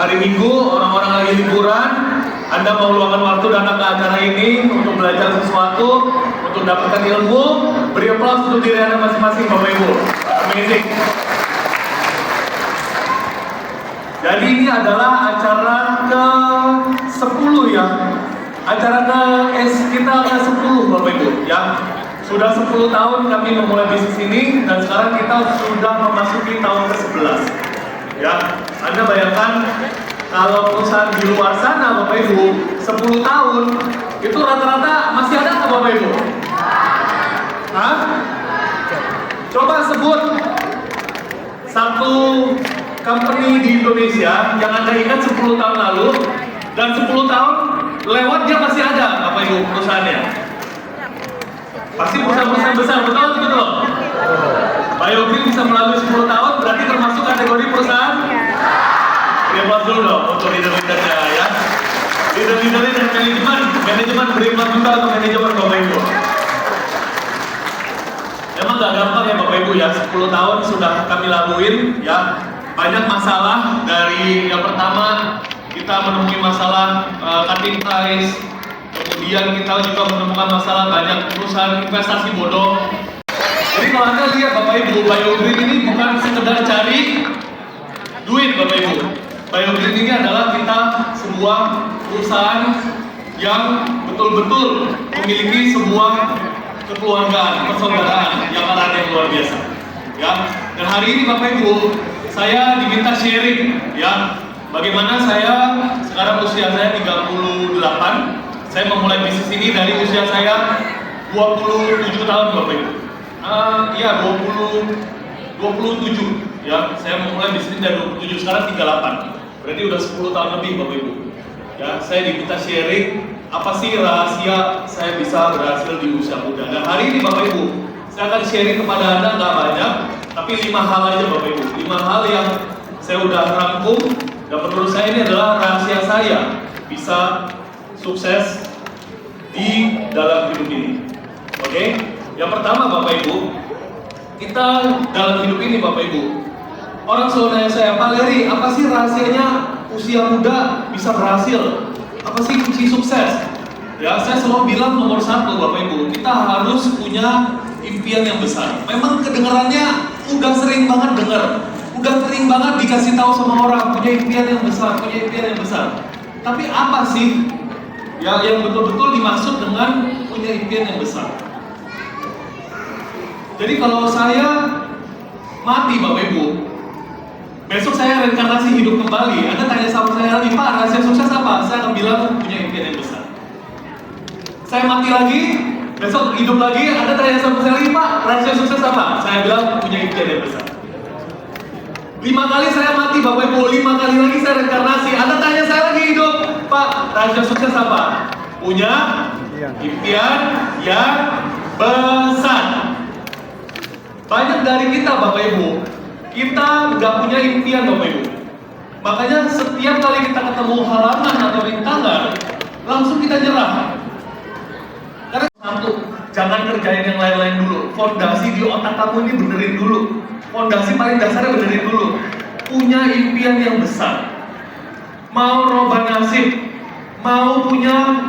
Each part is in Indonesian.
hari Minggu, orang-orang lagi liburan, Anda mau luangkan waktu datang ke acara ini untuk belajar sesuatu, untuk dapatkan ilmu. Beri aplaus untuk diri Anda masing-masing, Bapak Ibu. Amazing. Jadi ini adalah acara ke-10 ya. Acara kita ke-10 Bapak Ibu ya. Sudah 10 tahun kami memulai bisnis ini dan sekarang kita sudah memasuki tahun ke-11. Ya, Anda bayangkan kalau perusahaan di luar sana Bapak Ibu 10 tahun itu rata-rata masih ada nggak Bapak Ibu? Hah? Coba sebut satu company di Indonesia yang Anda ingat 10 tahun lalu dan 10 tahun lewat dia masih ada Bapak Ibu perusahaannya. Pasti perusahaan-perusahaan besar, betul? Biogreen bisa melalui 10 tahun berarti termasuk kategori perusahaan. Beri aplaus dulu dong untuk leader-leadernya ya. Leader-leadernya dan manajemen beri aplaus juga untuk manajemen Bapak Ibu. Emang gak gampang ya Bapak Ibu ya, 10 tahun sudah kami laluin ya. Banyak masalah dari yang pertama kita menemui masalah cutting price, kemudian kita juga menemukan masalah banyak perusahaan investasi bodong. Jadi kalau Anda lihat Bapak Ibu, Biogreen ini bukan sekedar cari duit Bapak Ibu. Biogreen ini adalah kita sebuah perusahaan yang betul-betul memiliki sebuah kekeluargaan, persaudaraan yang erat yang luar biasa. Ya, dan hari ini Bapak Ibu, saya diminta sharing ya. Bagaimana saya sekarang usia saya 38. Saya memulai bisnis ini dari usia saya 27 tahun Bapak Ibu. Iya 27 ya. Saya memulai bisnis dari 27, sekarang 38. Berarti udah 10 tahun lebih Bapak Ibu. Ya, saya diminta sharing apa sih rahasia saya bisa berhasil di usia muda. Dan hari ini Bapak Ibu, saya akan sharing kepada Anda nggak banyak, tapi 5 hal aja Bapak Ibu. 5 hal yang saya udah rangkum dan menurut saya ini adalah rahasia saya bisa sukses di dalam hidup ini. Oke? Yang pertama Bapak Ibu, kita dalam hidup ini Bapak Ibu, orang selalu nanya saya, Pak Leri, apa sih rahasianya usia muda bisa berhasil? Apa sih kunci sukses? Ya, saya selalu bilang nomor 1 Bapak Ibu, kita harus punya impian yang besar. Memang kedengarannya udah sering banget dengar, udah sering banget dikasih tahu sama orang punya impian yang besar, punya impian yang besar. Tapi apa sih ya yang betul-betul dimaksud dengan punya impian yang besar? Jadi kalau saya mati Bapak Ibu, besok saya reinkarnasi hidup kembali, Anda tanya sama saya lagi, Pak rahasia sukses apa? Saya akan bilang punya impian yang besar. Saya mati lagi, besok hidup lagi, Anda tanya sama saya lagi, Pak rahasia sukses apa? Saya bilang punya impian yang besar. 5 kali saya mati Bapak Ibu, 5 kali lagi saya reinkarnasi, Anda tanya saya lagi hidup, Pak rahasia sukses apa? Punya impian yang besar. Banyak dari kita Bapak Ibu, kita nggak punya impian Bapak Ibu. Makanya setiap kali kita ketemu halangan atau rintangan, langsung kita nyerah. Karena satu, jangan kerjain yang lain-lain dulu. Fondasi di otak kamu ini benerin dulu. Fondasi paling dasarnya benerin dulu. Punya impian yang besar. Mau robah nasib, mau punya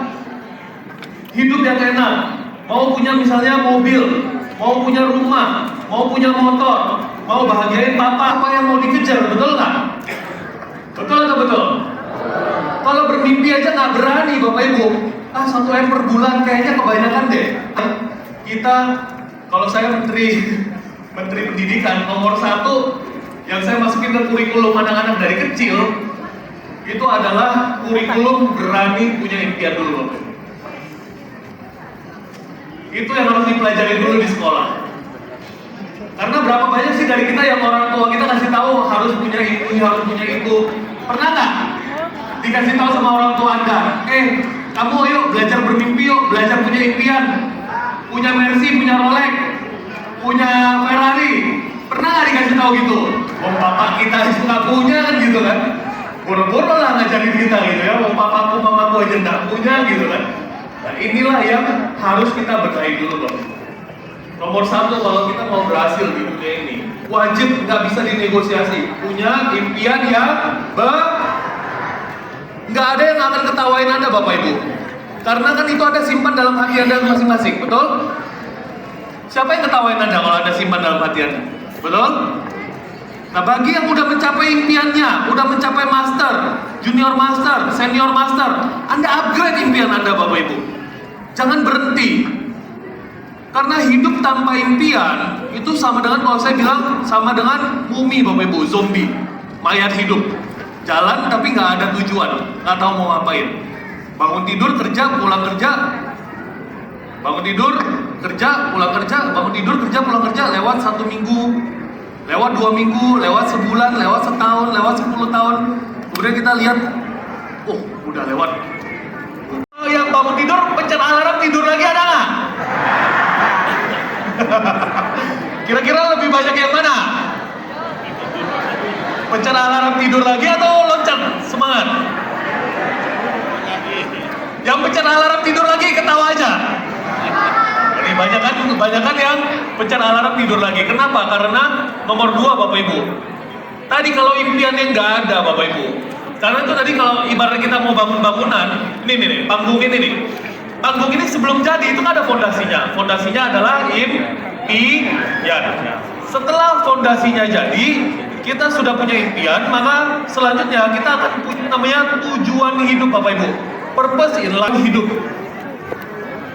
hidup yang enak, mau punya misalnya mobil, mau punya rumah, mau punya motor, mau bahagiain papa, apa yang mau dikejar, betul nggak? Betul atau betul? Kalau bermimpi aja nggak berani Bapak Ibu, 1 M per bulan kayaknya kebanyakan deh. Kita, kalau saya menteri pendidikan, nomor 1 yang saya masukin ke kurikulum anak-anak dari kecil, itu adalah kurikulum berani punya impian dulu Bapak Ibu. Itu yang harus dipelajari dulu di sekolah. Karena berapa banyak sih dari kita yang orang tua kita kasih tahu harus punya ini, harus punya itu. Pernah nggak dikasih tahu sama orang tua Anda, kamu ayo belajar bermimpi yuk, belajar punya impian, punya Mercy, punya Rolex, punya Ferrari. Pernah nggak dikasih tahu gitu? Oh papa kita itu nggak punya kan gitu kan? Boro-boro lah ngajarin kita gitu ya. Oh papaku mamaku aja nggak punya gitu kan? Nah inilah yang harus kita benahi dulu Bapak. Nomor 1 kalau kita mau berhasil di dunia ini, wajib nggak bisa dinegosiasi. Punya impian yang besar. yang akan ketawain Anda Bapak Ibu. Karena kan itu ada simpan dalam hati Anda masing-masing, betul? Siapa yang ketawain Anda kalau Anda simpan dalam hati Anda? Betul? Nah, bagi yang udah mencapai impiannya, udah mencapai master, junior master, senior master, Anda upgrade impian Anda Bapak Ibu. Jangan berhenti. Karena hidup tanpa impian itu sama dengan, kalau saya bilang, sama dengan mumi Bapak Ibu, zombie, mayat hidup, jalan tapi nggak ada tujuan, nggak tahu mau ngapain. Bangun tidur kerja, pulang kerja, bangun tidur kerja, pulang kerja, bangun tidur kerja, pulang kerja, lewat 1 minggu, lewat 2 minggu, lewat sebulan, lewat setahun, lewat 10 tahun. Kemudian kita lihat, oh udah lewat. Yang bangun tidur pencet alarm tidur lagi ada nggak? Kira-kira lebih banyak yang mana? Pencet alarm tidur lagi atau loncat semangat? Yang pencet alarm tidur lagi ketawa aja. Ini banyak kan yang pencet alarm tidur lagi. Kenapa? Karena nomor 2 Bapak Ibu. Tadi kalau impiannya nggak ada Bapak Ibu. Karena itu tadi kalau ibarat kita mau bangun bangunan, ini panggung ini nih. Panggung ini sebelum jadi itu kan ada fondasinya. Fondasinya adalah impian. Setelah fondasinya jadi, kita sudah punya impian, maka selanjutnya kita akan punya namanya tujuan hidup Bapak Ibu. Purpose in life hidup.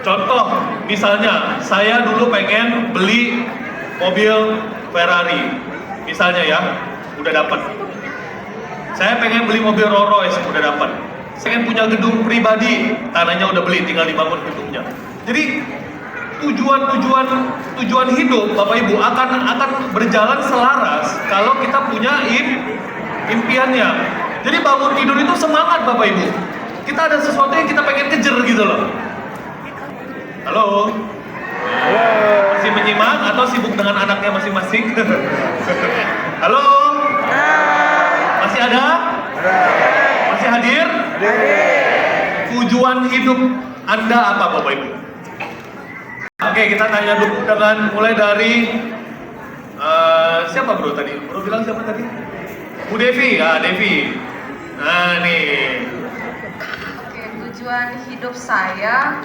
Contoh, misalnya saya dulu pengen beli mobil Ferrari. Misalnya ya, udah dapat. Saya pengen beli mobil Rolls Royce, udah dapat. Saya pengen punya gedung pribadi, tanahnya udah beli, tinggal dibangun gedungnya. Jadi tujuan hidup Bapak Ibu akan berjalan selaras kalau kita punya impiannya. Jadi bangun tidur itu semangat Bapak Ibu. Kita ada sesuatu yang kita pengen kejar gitu loh. Halo? Masih menyimak atau sibuk dengan anaknya masing-masing? Halo? Masih ada? Masih hadir? Tujuan hidup Anda apa Bapak Ibu? Oke, kita tanya dulu dengan mulai dari siapa bro tadi? Bro bilang siapa tadi? Bu Devi, Devi. Nah nih. Oke, tujuan hidup saya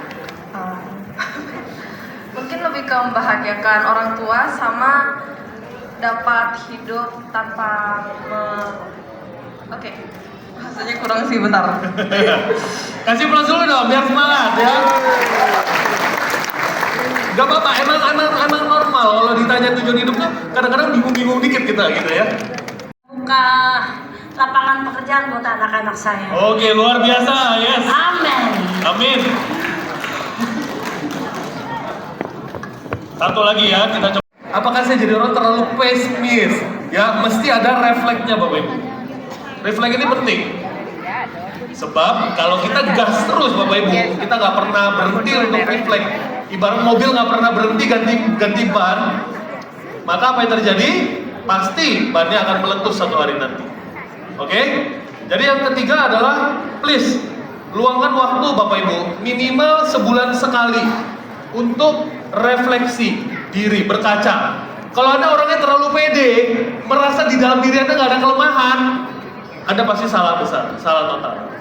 mungkin lebih ke membahagiakan orang tua sama dapat hidup tanpa Oke, bahasanya kurang sih, bentar. Kasih plus dulu dong, biar semangat ya. Gak apa-apa, emang normal kalau ditanya tujuan hidup tuh kadang-kadang bingung-bingung dikit kita gitu ya. Buka lapangan pekerjaan buat anak-anak saya. Oke, luar biasa, yes. Amin. Amin. Satu lagi ya, kita coba. Apakah saya jadi orang terlalu pesimis? Ya, mesti ada refleksnya Bapak Ibu. Refleks ini penting. Sebab kalau kita gas terus Bapak Ibu, kita nggak pernah berhenti untuk refleks. Ibarat mobil nggak pernah berhenti ganti ban, maka apa yang terjadi? Pasti bannya akan meletus satu hari nanti. Oke? Jadi yang ketiga adalah please luangkan waktu Bapak Ibu minimal sebulan sekali untuk refleksi diri, berkaca. Kalau Anda orangnya terlalu pede, merasa di dalam diri Anda nggak ada kelemahan, Anda pasti salah besar, salah total.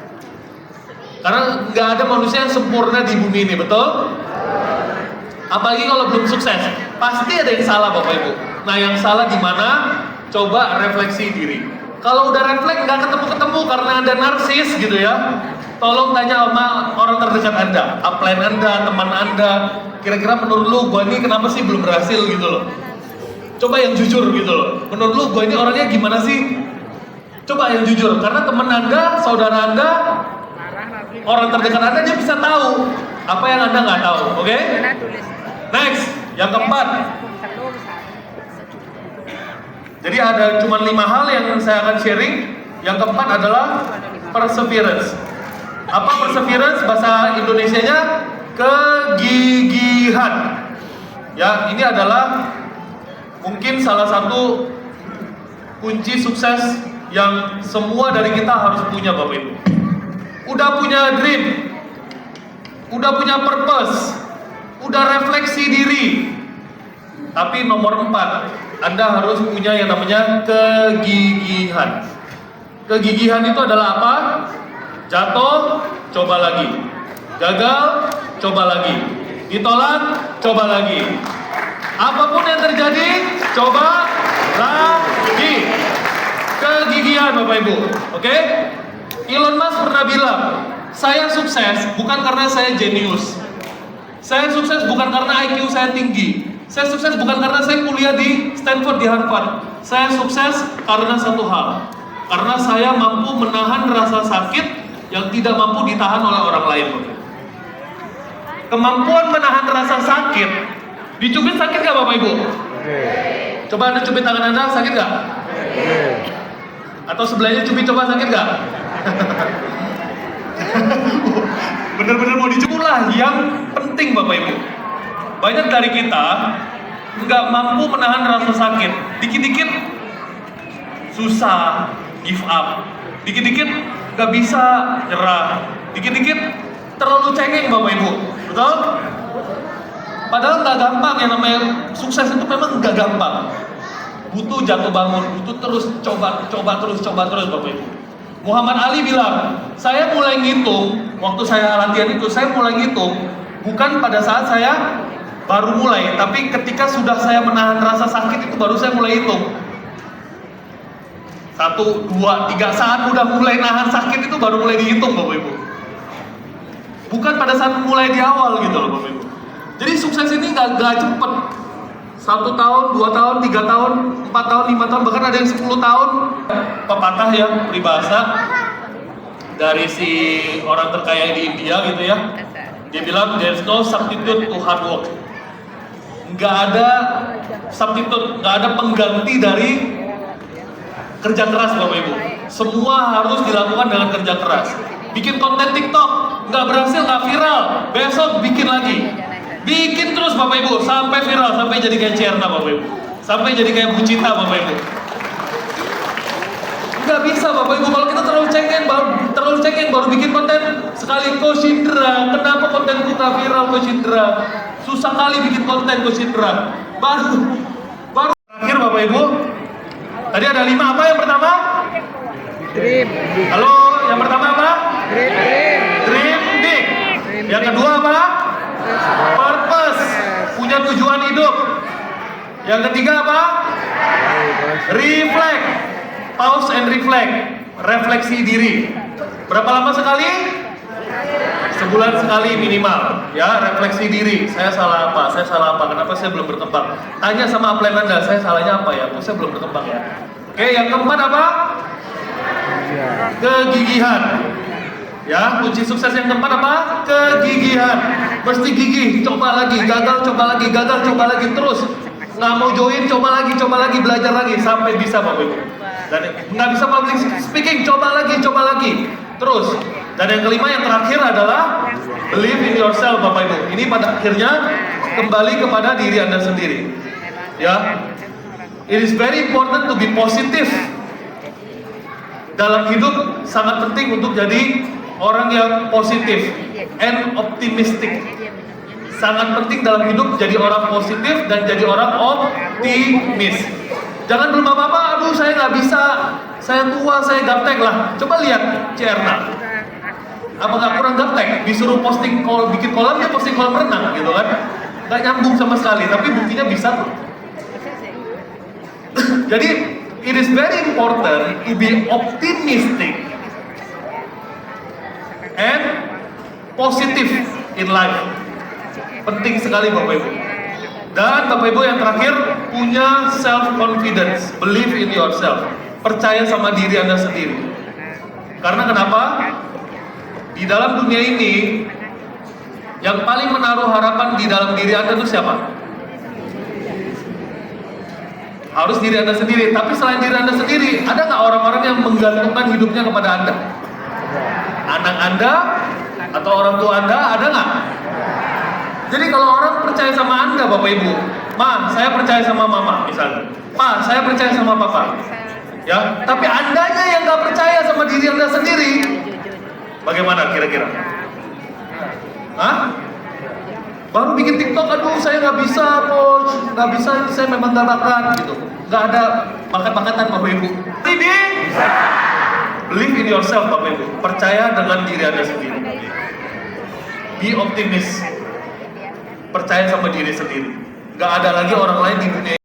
Karena nggak ada manusia yang sempurna di bumi ini, betul? Apalagi kalau belum sukses, pasti ada yang salah Bapak Ibu. Nah yang salah di mana? Coba refleksi diri. Kalau udah refleks nggak ketemu karena Anda narsis gitu ya, tolong tanya sama orang terdekat Anda, upline Anda, teman Anda, kira-kira menurut lu gua ini kenapa sih belum berhasil gitu loh. Coba yang jujur gitu loh, menurut lu gua ini orangnya gimana sih? Coba yang jujur, karena teman Anda, saudara Anda, orang terdekat Anda dia bisa tahu apa yang Anda nggak tahu, oke? Next, yang keempat. Jadi ada cuma 5 hal yang saya akan sharing. Yang keempat adalah perseverance. Apa perseverance? Bahasa Indonesianya kegigihan. Ya, ini adalah mungkin salah satu kunci sukses yang semua dari kita harus punya Bapak Ibu. Udah punya dream, udah punya purpose, udah refleksi diri. Tapi nomor 4, Anda harus punya yang namanya kegigihan. Kegigihan itu adalah apa? Jatuh, coba lagi. Gagal, coba lagi. Ditolak, coba lagi. Apapun yang terjadi, coba lagi. Kegigihan Bapak Ibu, oke? Elon Musk pernah bilang, saya sukses bukan karena saya jenius. Saya sukses bukan karena IQ saya tinggi. Saya sukses bukan karena saya kuliah di Stanford, di Harvard. Saya sukses karena satu hal. Karena saya mampu menahan rasa sakit yang tidak mampu ditahan oleh orang lain. Kemampuan menahan rasa sakit. Dicubit sakit gak Bapak Ibu? Coba Anda cubit tangan Anda, sakit gak? Atau sebelahnya cubit, coba sakit gak? Bener-bener mau dicubit lah yang penting Bapak Ibu. Banyak dari kita nggak mampu menahan rasa sakit. Dikit-dikit susah, give up. Dikit-dikit nggak bisa nyerah. Dikit-dikit terlalu cengeng Bapak Ibu. Betul? Padahal nggak gampang, yang namanya sukses itu memang nggak gampang. Butuh jatuh bangun, butuh terus coba terus Bapak Ibu. Muhammad Ali bilang, saya mulai ngitung, waktu saya latihan itu, saya mulai ngitung, bukan pada saat saya baru mulai, tapi ketika sudah saya menahan rasa sakit itu baru saya mulai hitung. 1, 2, 3, saat udah mulai nahan sakit itu baru mulai dihitung Bapak Ibu. Bukan pada saat mulai di awal gitu loh Bapak Ibu. Jadi sukses ini gak cepet. 1 tahun, 2 tahun, 3 tahun, 4 tahun, 5 tahun, bahkan ada yang 10 tahun. Pepatah yang peribahasa dari si orang terkaya di India gitu ya. Dia bilang, there's no substitute to hard work. Nggak ada substitute, nggak ada pengganti dari kerja keras Bapak Ibu. Semua harus dilakukan dengan kerja keras. Bikin konten TikTok, nggak berhasil, nggak viral, besok bikin lagi. Bikin terus Bapak Ibu, sampai viral, sampai jadi kayak Cerna Bapak Ibu. Sampai jadi kayak Bu Cita Bapak Ibu. Nggak bisa Bapak Ibu, kalau kita terlalu cengeng baru bikin konten. Sekali Coach Indra, kenapa konten kita viral Coach Indra? Susah kali bikin konten Coach Indra. Baru terakhir Bapak Ibu. Tadi ada 5, apa yang pertama? Dream. Halo, yang pertama apa? Dream big. Yang kedua apa? Purpose. Punya tujuan hidup. Yang ketiga apa? Reflect. Pause and reflect. Refleksi diri. Berapa lama sekali? Sebulan sekali minimal, ya, refleksi diri. Saya salah apa? Kenapa saya belum berkembang? Tanya sama upline Anda, saya salahnya apa ya? Saya belum berkembang ya. Oke, yang keempat apa? Kegigihan. Ya, kunci sukses yang keempat apa? Kegigihan. Mesti gigih, coba lagi, gagal coba lagi terus. Nggak mau join, coba lagi, belajar lagi sampai bisa Bapak Ibu. Dan nggak bisa public speaking, coba lagi, terus. Dan yang kelima, yang terakhir adalah believe in yourself Bapak Ibu. Ini pada akhirnya kembali kepada diri Anda sendiri. Ya, it is very important to be positive. Dalam hidup sangat penting untuk jadi orang yang positif and optimistic. Sangat penting dalam hidup jadi orang positif dan jadi orang optimis. Jangan belum apa-apa, aduh saya nggak bisa, saya tua, saya gaptek lah. Coba lihat Cerna. Apa nggak kurang gaptek? Disuruh posting bikin kolam, dia posting kolam renang gitu kan? Nggak nyambung sama sekali, tapi buktinya bisa tuh. Jadi it is very important to be optimistic and positive in life. Penting sekali Bapak Ibu. Dan Bapak Ibu yang terakhir, punya self confidence, believe in yourself. Percaya sama diri Anda sendiri. Karena kenapa? Di dalam dunia ini yang paling menaruh harapan di dalam diri Anda itu siapa? Harus diri Anda sendiri. Tapi selain diri Anda sendiri, ada nggak orang-orang yang menggantungkan hidupnya kepada Anda? Anak Anda atau orang tua Anda, ada nggak? Jadi kalau orang percaya sama Anda Bapak Ibu, Ma, saya percaya sama Mama misalnya, Pa, saya percaya sama Papa, ya. Tapi Andanya yang nggak percaya sama diri Anda sendiri, bagaimana kira-kira? Hah? Baru bikin TikTok, aduh saya nggak bisa coach, nggak bisa, saya memang nggak bakat gitu, nggak ada bakat-bakatan Bapak Ibu. Ini Believe in yourself Bapak Ibu. Percaya dengan diri Anda sendiri. Be optimis. Percaya sama diri sendiri. Gak ada lagi orang lain di dunia